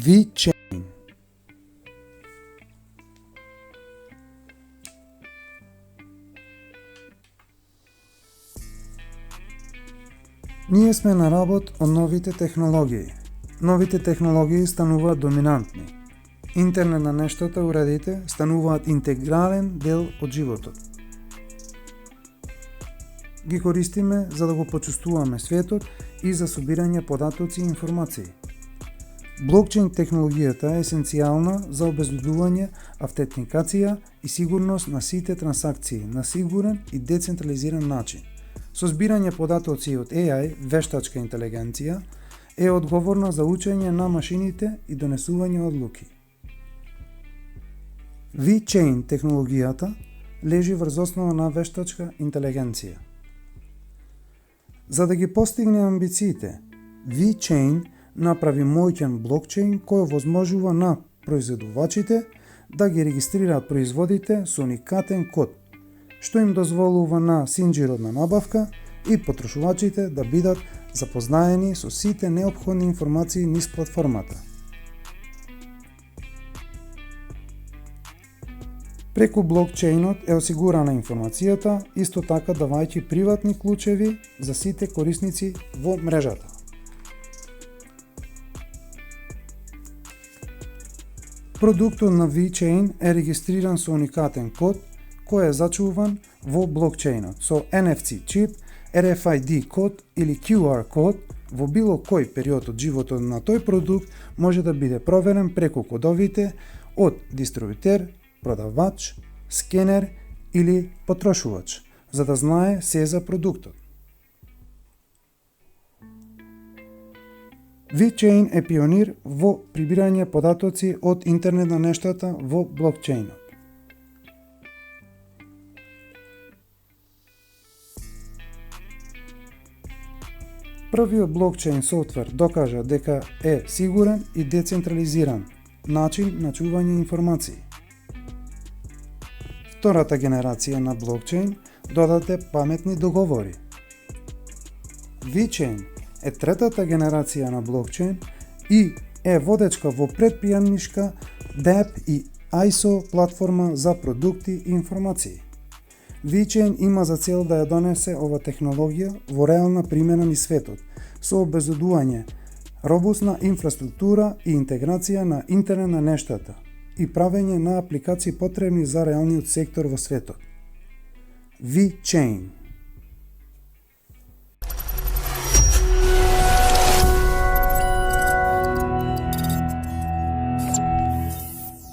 VeChain. Ние сме на работ од новите технологии. Новите технологии стануваат доминантни. Интернет на нештата, уредите, стануваат интегрален дел од животот. Ги користиме за да го почувствуваме светот и за собирање податоци и информации. Блокчейн технологијата е есенцијална за обезбедување, автентикација и сигурност на сите трансакции на сигурен и децентрализиран начин. Со збирање податоци од AI, вештачка интелигенција, е одговорна за учење на машините и донесување одлуки. VeChain технологијата лежи врз основа на вештачка интелигенција. За да ги постигне амбициите, VeChain направи моќен блокчейн кој овозможува на производувачите да ги регистрираат производите со уникатен код, што им дозволува на синџирот набавка и потрошувачите да бидат запознаени со сите неопходни информации низ платформата. Преку блокчейнот е осигурана информацијата, исто така давајќи приватни клучеви за сите корисници во мрежата. Продуктот на VeChain е регистриран со уникатен код кој е зачуван во блокчейнот со NFC чип, RFID код или QR код. Во било кој период од животот на тој продукт може да биде проверен преку кодовите од дистрибутер, продавач, скенер или потрошувач, за да знае се за продуктот. VeChain е пионир во прибирање податоци од интернет на нештата во блокчейнот. Првиот блокчейн софтвер докажа дека е сигурен и децентрализиран начин на чување информации. Втората генерација на блокчейн додаде паметни договори. VeChain е третата генерација на блокчейн и е водечка во предприемничка DApp и ISO платформа за продукти и информации. VeChain има за цел да ја донесе ова технологија во реална примена низ светот, со обезбедување робусна инфраструктура и интеграција на интернет на нештата и правење на апликации потребни за реалниот сектор во светот. VeChain.